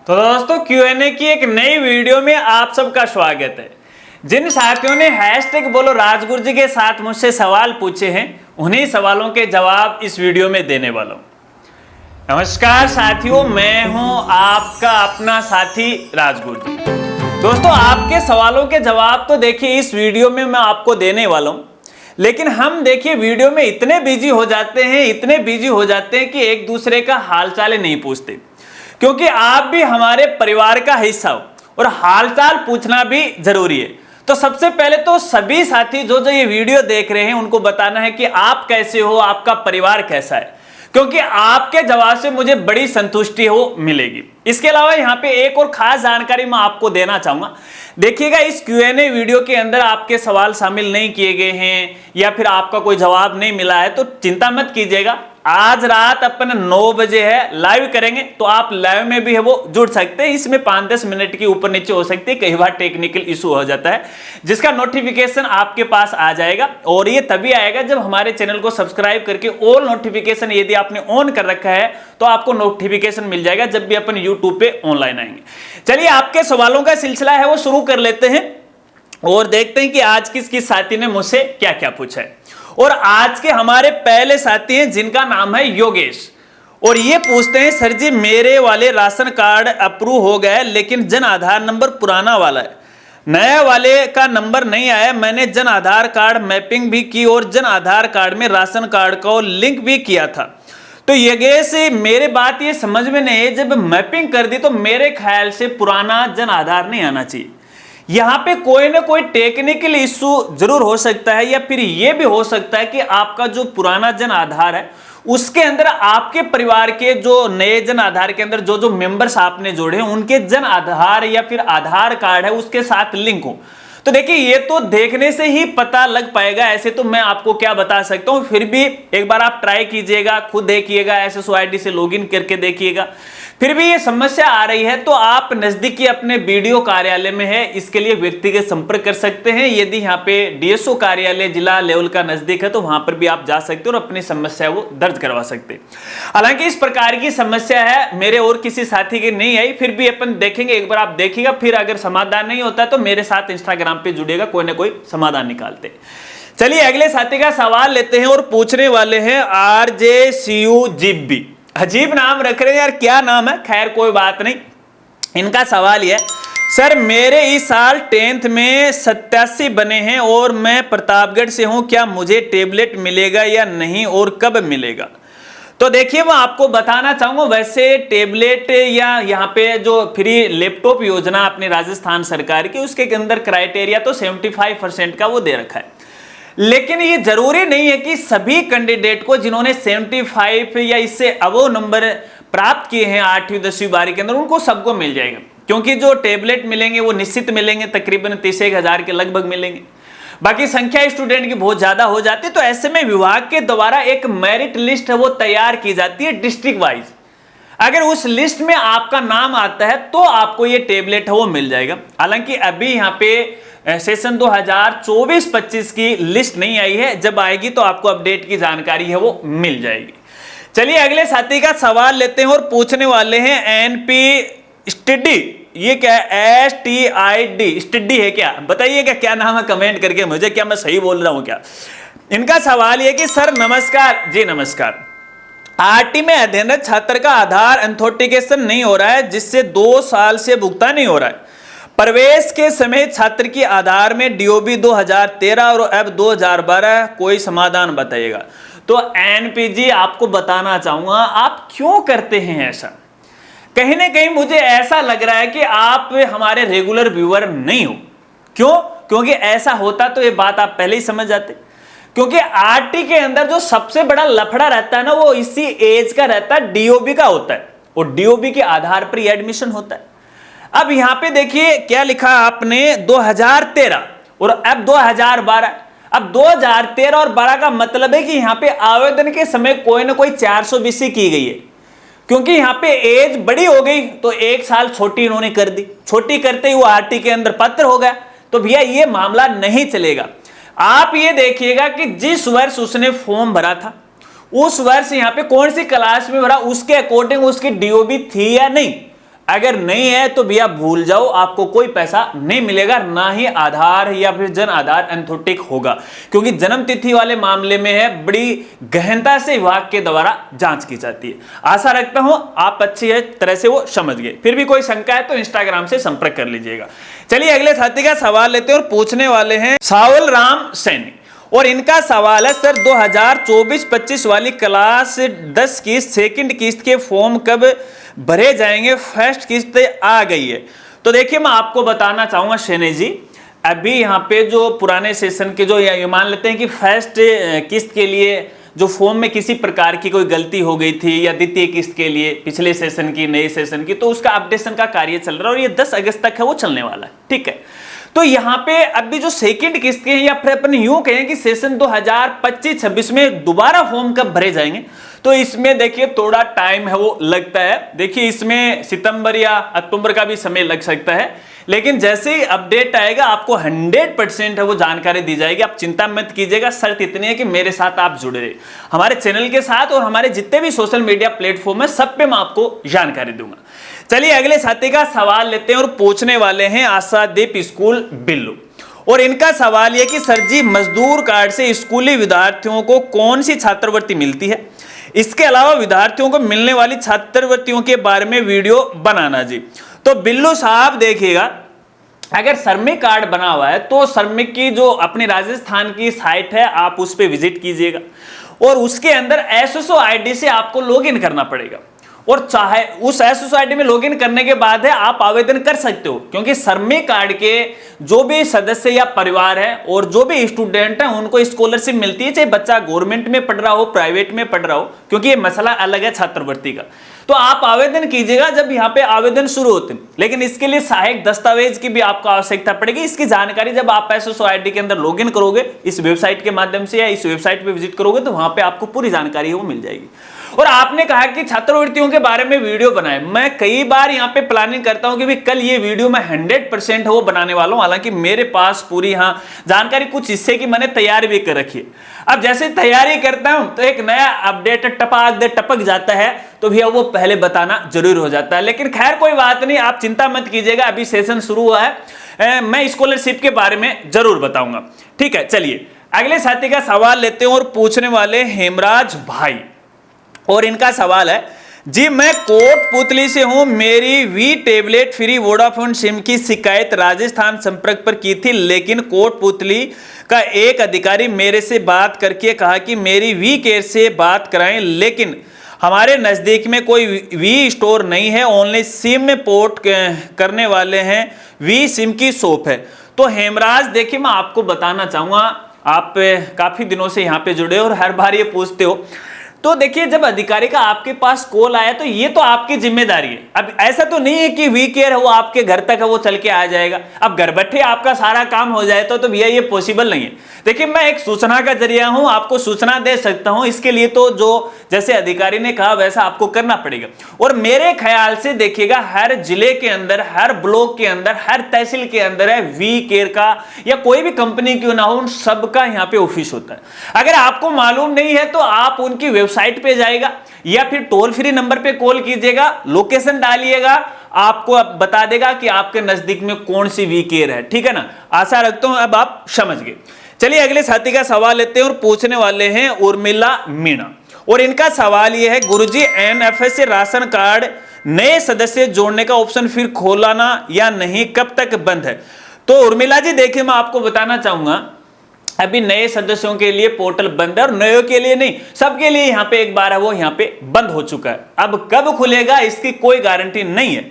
तो दोस्तों Q&A की एक नई वीडियो में आप सबका स्वागत है। जिन साथियों ने हैशटैग बोलो राजगुरु जी के साथ मुझसे सवाल पूछे हैं, उन्हीं सवालों के जवाब इस वीडियो में देने वाला हूं। नमस्कार साथियों, मैं हूं आपका अपना साथी राजगुरु जी। दोस्तों, आपके सवालों के जवाब तो देखिए इस वीडियो में मैं आपको देने वाला हूं, लेकिन हम देखिए वीडियो में इतने बिजी हो जाते हैं कि एक दूसरे का हालचाल नहीं पूछते, क्योंकि आप भी हमारे परिवार का हिस्सा हो और हालचाल पूछना भी जरूरी है। तो सबसे पहले तो सभी साथी जो ये वीडियो देख रहे हैं उनको बताना है कि आप कैसे हो, आपका परिवार कैसा है, क्योंकि आपके जवाब से मुझे बड़ी संतुष्टि हो मिलेगी। इसके अलावा यहाँ पे एक और खास जानकारी मैं आपको देना चाहूंगा। देखिएगा, इस Q&A वीडियो के अंदर आपके सवाल शामिल नहीं किए गए हैं या फिर आपका कोई जवाब नहीं मिला है तो चिंता मत कीजिएगा। आज रात अपन 9 बजे है लाइव करेंगे, तो आप लाइव में भी है वो जुड़ सकते हैं। इसमें 5-10 मिनट की ऊपर नीचे हो सकती है, कई बार टेक्निकल इशू हो जाता है, जिसका नोटिफिकेशन आपके पास आ जाएगा। और ये तभी आएगा जब हमारे चैनल को सब्सक्राइब करके ऑल नोटिफिकेशन यदि आपने ऑन कर रखा है तो आपको नोटिफिकेशन मिल जाएगा जब भी अपन यूट्यूब पे ऑनलाइन आएंगे। चलिए, आपके सवालों का सिलसिला है वो शुरू कर लेते हैं और देखते हैं कि आज किस साथी ने मुझसे क्या क्या पूछा है। और आज के हमारे पहले साथी हैं जिनका नाम है योगेश, और ये पूछते हैं, सर जी मेरे वाले राशन कार्ड अप्रूव हो गए लेकिन जन आधार नंबर पुराना वाला है, नए वाले का नंबर नहीं आया। मैंने जन आधार कार्ड मैपिंग भी की और जन आधार कार्ड में राशन कार्ड को लिंक भी किया था। तो योगेश, मेरे बात ये समझ में नहीं है, जब मैपिंग कर दी तो मेरे ख्याल से पुराना जन आधार नहीं आना चाहिए। यहाँ पे कोई ना कोई टेक्निकल इशू जरूर हो सकता है, या फिर ये भी हो सकता है कि आपका जो पुराना जन आधार है उसके अंदर आपके परिवार के जो नए जन आधार के अंदर जो मेंबर्स आपने जोड़े हैं उनके जन आधार या फिर आधार कार्ड है उसके साथ लिंक हो। तो देखिए, ये तो देखने से ही पता लग पाएगा, ऐसे तो मैं आपको क्या बता सकता हूं। फिर भी एक बार आप ट्राई कीजिएगा, खुद देखिएगा, SSO ID से लॉगिन करके देखिएगा। फिर भी ये समस्या आ रही है तो आप नजदीकी अपने BDO कार्यालय में है, इसके लिए व्यक्तिगत संपर्क कर सकते हैं। यदि यहाँ पे DSO कार्यालय जिला लेवल का नजदीक है तो वहां पर भी आप जा सकते हैं और अपनी समस्या वो दर्ज करवा सकते हैं। हालांकि इस प्रकार की समस्या है मेरे और किसी साथी की नहीं आई, फिर भी अपन देखेंगे, एक बार आप देखिएगा। फिर अगर समाधान नहीं होता तो मेरे साथ इंस्टाग्राम पे जुड़ेगा, कोई ना कोई समाधान निकालते। चलिए अगले साथी का सवाल लेते हैं और पूछने वाले हैं RJCU जिब्बी। अजीब नाम रख रहे हैं यार, क्या नाम है, खैर कोई बात नहीं। इनका सवाल यह, सर मेरे इस साल 10th में 87 बने हैं और मैं प्रतापगढ़ से हूं, क्या मुझे टेबलेट मिलेगा या नहीं और कब मिलेगा? तो देखिए, मैं आपको बताना चाहूंगा, वैसे टेबलेट या यहाँ पे जो फ्री लैपटॉप योजना अपने राजस्थान सरकार की, उसके अंदर क्राइटेरिया तो 75% का वो दे रखा है। लेकिन ये जरूरी नहीं है कि सभी कैंडिडेट को जिन्होंने 75 या इससे अबव नंबर प्राप्त किए हैं 8वीं 10वीं 12वीं के अंदर, उनको सबको मिल जाएगा, क्योंकि जो टेबलेट मिलेंगे वो निश्चित मिलेंगे, तकरीबन 30,000 के लगभग मिलेंगे। बाकी संख्या स्टूडेंट की बहुत ज्यादा हो जाती है, तो ऐसे में विभाग के द्वारा एक मेरिट लिस्ट है वो तैयार की जाती है डिस्ट्रिक्ट वाइज। अगर उस लिस्ट में आपका नाम आता है तो आपको ये टेबलेट है वो मिल जाएगा। हालांकि अभी यहाँ पे सेशन 2024-25 की लिस्ट नहीं आई है, जब आएगी तो आपको अपडेट की जानकारी है वो मिल जाएगी। चलिए अगले साथी का सवाल लेते हैं और पूछने वाले हैं NP स्टडी। ये क्या है? STID स्टडी है क्या? बताइएगा क्या नाम है, कमेंट करके मुझे, क्या मैं सही बोल रहा हूं क्या? इनका सवाल ये कि सर नमस्कार जी। नमस्कार। RT में अध्ययनरत छात्र का आधार ऑथेंटिकेशन नहीं हो रहा है, जिससे 2 साल से भुगतान नहीं हो रहा है। प्रवेश के समय छात्र की आधार में DOB 2013 और अब 2012, कोई समाधान बताइएगा। तो NPG आपको बताना चाहूंगा, आप क्यों करते हैं ऐसा? कहीं ना कहीं मुझे ऐसा लग रहा है कि आप हमारे रेगुलर व्यूअर नहीं हो। क्यों? क्योंकि ऐसा होता तो ये बात आप पहले ही समझ जाते। क्योंकि RT के अंदर जो सबसे बड़ा लफड़ा रहता है ना, वो इसी एज का रहता है, DOB का होता है, और DOB के आधार पर ही एडमिशन होता है। अब यहां पे देखिए क्या लिखा आपने, 2013 और अब 2012। अब 2013 और 12 का मतलब है कि यहाँ पे आवेदन के समय कोई ना कोई 420 की गई है, क्योंकि यहाँ पे एज बड़ी हो गई तो 1 साल छोटी इन्होंने कर दी। छोटी करते ही वो RT के अंदर पत्र हो गया, तो भैया ये मामला नहीं चलेगा। आप ये देखिएगा कि जिस वर्ष उसने फॉर्म भरा था उस वर्ष यहाँ पे कौन सी क्लास में भरा, उसके अकॉर्डिंग उसकी DOB थी या नहीं। अगर नहीं है तो भैया भूल जाओ, आपको कोई पैसा नहीं मिलेगा, ना ही आधार या फिर जन आधार एंथोटिक होगा, क्योंकि जन्म तिथि वाले मामले में है बड़ी गहनता से विभाग के द्वारा जांच की जाती है। आशा रखता हूं आप अच्छी तरह से वो समझ गए। फिर भी कोई शंका है तो इंस्टाग्राम से संपर्क कर लीजिएगा। चलिए अगले साथी का सवाल लेते हैं और पूछने वाले हैं सावल राम सैनी, और इनका सवाल है सर 2024-25 वाली क्लास 10 की सेकंड किस्त के फॉर्म कब भरे जाएंगे? फर्स्ट किस्त आ गई है। तो देखिए मैं आपको बताना चाहूंगा सैनी जी, अभी यहाँ पे जो पुराने सेशन के जो ये मान लेते हैं कि फर्स्ट किस्त के लिए जो फॉर्म में किसी प्रकार की कोई गलती हो गई थी या द्वितीय किस्त के लिए पिछले सेशन की नए सेशन की, तो उसका अपडेशन का कार्य चल रहा है और ये 10 अगस्त तक है वो चलने वाला है। ठीक है, तो यहाँ पे अभी जो सेकंड किस्त के हैं या फिर अपन यूं कहें कि सेशन 2025-26 में दोबारा फॉर्म कब भरे जाएंगे, तो इसमें देखिए थोड़ा टाइम है वो लगता है। देखिए इसमें सितंबर या अक्टूबर का भी समय लग सकता है, लेकिन जैसे ही अपडेट आएगा आपको 100% है वो जानकारी दी जाएगी। आप चिंता मत कीजिएगा, शर्त इतनी है कि मेरे साथ आप जुड़े रहे हमारे चैनल के साथ, और हमारे जितने भी सोशल मीडिया प्लेटफॉर्म है सब पे मैं आपको जानकारी दूंगा। चलिए अगले साथी का सवाल लेते हैं और पूछने वाले हैं आशादीप स्कूल बिल्लू, और इनका सवाल यह कि सर जी मजदूर कार्ड से स्कूली विद्यार्थियों को कौन सी छात्रवृत्ति मिलती है, इसके अलावा विद्यार्थियों को मिलने वाली छात्रवृत्तियों के बारे में वीडियो बनाना जी। तो बिल्लू साहब देखिएगा, अगर श्रमिक कार्ड बना हुआ है तो श्रमिक की जो अपनी राजस्थान की साइट है आप उस पर विजिट कीजिएगा, और उसके अंदर एसएसओ आईडी से आपको लॉगिन करना पड़ेगा, और चाहे उस एसएसओ आईडी में लॉगिन करने के बाद है आप आवेदन कर सकते हो, क्योंकि श्रमिक कार्ड के जो भी सदस्य या परिवार है और जो भी स्टूडेंट है उनको स्कॉलरशिप मिलती है, चाहे बच्चा गवर्नमेंट में पढ़ रहा हो प्राइवेट में पढ़ रहा हो, क्योंकि ये मसला अलग है छात्रवृत्ति का। तो आप आवेदन कीजिएगा जब यहाँ पे आवेदन शुरू होते हैं, लेकिन इसके लिए सहायक दस्तावेज की भी आपको आवश्यकता पड़ेगी। इसकी जानकारी जब आप एसएसओ आईडी के अंदर लॉगिन करोगे इस वेबसाइट के माध्यम से या इस वेबसाइट पे विजिट करोगे तो वहां पे आपको पूरी जानकारी है वो मिल जाएगी। और आपने कहा कि छात्रवृत्तियों के बारे में वीडियो बनाए, मैं कई बार यहाँ पे प्लानिंग करता हूं कि भी कल ये वीडियो मैं 100% है वो बनाने वाला हूं, हालांकि मेरे पास पूरी यहाँ जानकारी कुछ हिस्से की मैंने तैयार भी कर रखी है। अब जैसे तैयारी करता हूं तो एक नया अपडेट टपक जाता है तो भैया वो पहले बताना जरूर हो जाता है, लेकिन खैर कोई बात नहीं, आप चिंता मत कीजिएगा, अभी सेशन शुरू हुआ है, मैं स्कॉलरशिप के बारे में जरूर बताऊंगा। ठीक है, चलिए अगले साथी का सवाल लेते हैं और पूछने वाले हेमराज भाई, और इनका सवाल है जी मैं कोटपुतली से हूं, मेरी वी टैबलेट फ्री वोडाफोन सिम की शिकायत राजस्थान संपर्क पर की थी, लेकिन कोटपुतली का एक अधिकारी मेरे से बात करके कहा कि मेरी वी केयर से बात कराएं, लेकिन हमारे नज़दीक में कोई वी स्टोर नहीं है, ओनली सिम में पोर्ट करने वाले हैं, वी सिम की शॉप है। तो हेमराज देखिए मैं आपको बताना चाहूँगा, आप काफ़ी दिनों से यहाँ पे जुड़े और हर बार ये पूछते हो, तो देखिए जब अधिकारी का आपके पास कॉल आया तो ये तो आपकी जिम्मेदारी है। अब ऐसा तो नहीं है कि वी केयर है वो आपके घर तक है वो चल के आ जाएगा, अब घर बैठे आपका सारा काम हो जाए तो भैया ये पॉसिबल नहीं है। देखिए मैं एक सूचना का जरिया हूं, आपको सूचना दे सकता हूं, इसके लिए तो जो जैसे अधिकारी ने कहा वैसा आपको करना पड़ेगा। और मेरे ख्याल से देखिएगा हर जिले के अंदर, हर ब्लॉक के अंदर, हर तहसील के अंदर है वी केयर का, या कोई भी कंपनी क्यों ना हो उन सबका यहाँ पे ऑफिस होता है। अगर आपको मालूम नहीं है तो आप उनकी वेबसाइट पे जाएगा या फिर टोल फ्री नंबर पे कॉल कीजिएगा, लोकेशन डालिएगा, आपको अब बता देगा कि आपके नजदीक में कौन सी वी केयर है। ठीक है ना, आशा रखता हूं अब आप समझ गए। चलिए अगले साथी का सवाल लेते हैं और पूछने वाले हैं उर्मिला मीणा, और इनका सवाल यह है गुरुजी एनएफएस से राशन कार्ड नए सदस्य जोड़ने का ऑप्शन फिर खोलाना या नहीं, कब तक बंद है? तो उर्मिला जी देखिए मैं आपको बताना चाहूंगा, अभी नए सदस्यों के लिए पोर्टल बंद है, और नए के लिए नहीं, सबके लिए यहाँ पे एक बार है वो यहाँ पे बंद हो चुका है। अब कब खुलेगा इसकी कोई गारंटी नहीं है,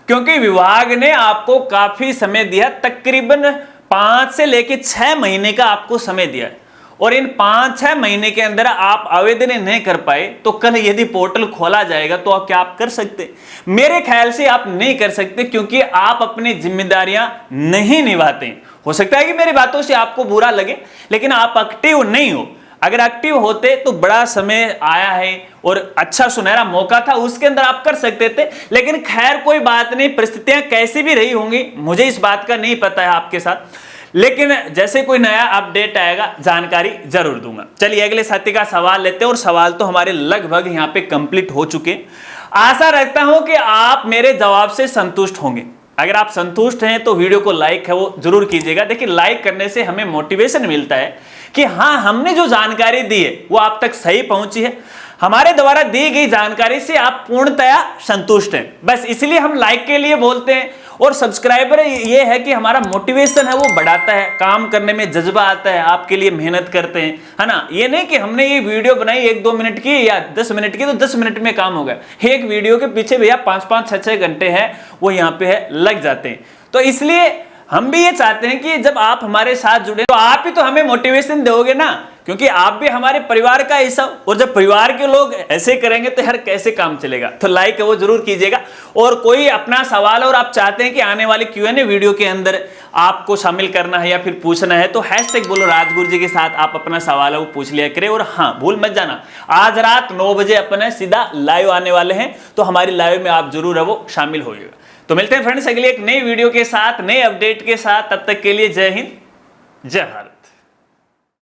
क्योंकि विभाग ने आपको काफी समय दिया, तकरीबन 5 से लेके 6 महीने का आपको समय दिया है, और इन 5-6 महीने के अंदर आप आवेदन नहीं कर पाए तो कल यदि पोर्टल खोला जाएगा तो आप क्या आप कर सकते? मेरे ख्याल से आप नहीं कर सकते, क्योंकि आप अपनी जिम्मेदारियां नहीं निभाते। हो सकता है कि मेरी बातों से आपको बुरा लगे, लेकिन आप एक्टिव नहीं हो। अगर एक्टिव होते तो बड़ा समय आया है और अच्छा सुनहरा मौका था, उसके अंदर आप कर सकते थे, लेकिन खैर कोई बात नहीं, परिस्थितियां कैसी भी रही होंगी मुझे इस बात का नहीं पता है आपके साथ, लेकिन जैसे कोई नया अपडेट आएगा जानकारी जरूर दूंगा। चलिए अगले साथी का सवाल लेते हैं, और सवाल तो हमारे लगभग यहाँ पे कंप्लीट हो चुके। आशा रखता हूं कि आप मेरे जवाब से संतुष्ट होंगे। अगर आप संतुष्ट हैं तो वीडियो को लाइक है वो जरूर कीजिएगा। देखिए, लाइक करने से हमें मोटिवेशन मिलता है कि हाँ, हमने जो जानकारी दी है वो आप तक सही पहुंची है, हमारे द्वारा दी गई जानकारी से आप पूर्णतया संतुष्ट हैं। बस इसलिए हम लाइक के लिए बोलते हैं। और सब्सक्राइबर ये है कि हमारा मोटिवेशन है वो बढ़ाता है, काम करने में जज्बा आता है, आपके लिए मेहनत करते हैं, है ना। ये नहीं कि हमने ये वीडियो बनाई 1-2 मिनट की या 10 मिनट की तो 10 मिनट में काम हो गया। एक वीडियो के पीछे भैया 5-5, 6-6 घंटे हैं वो यहाँ पे है लग जाते हैं। तो इसलिए हम भी ये चाहते हैं कि जब आप हमारे साथ जुड़े तो आप ही तो हमें मोटिवेशन दोगे ना, क्योंकि आप भी हमारे परिवार का हिस्सा। और जब परिवार के लोग ऐसे करेंगे तो यार कैसे काम चलेगा। तो लाइक है वो जरूर कीजिएगा। और कोई अपना सवाल और आप चाहते हैं कि आने वाले Q&A वीडियो के अंदर आपको शामिल करना है या फिर पूछना है तो हैशटैग बोलो राजगुरु जी के साथ आप अपना सवाल है वो पूछ लिया करें। और हाँ, भूल मत जाना, आज रात 9 बजे अपने सीधा लाइव आने वाले हैं, तो हमारी लाइव में आप जरूर है वो शामिल होइएगा। तो मिलते हैं फ्रेंड्स अगले एक नई वीडियो के साथ, नए अपडेट के साथ। तब तक के लिए जय हिंद, जय भारत।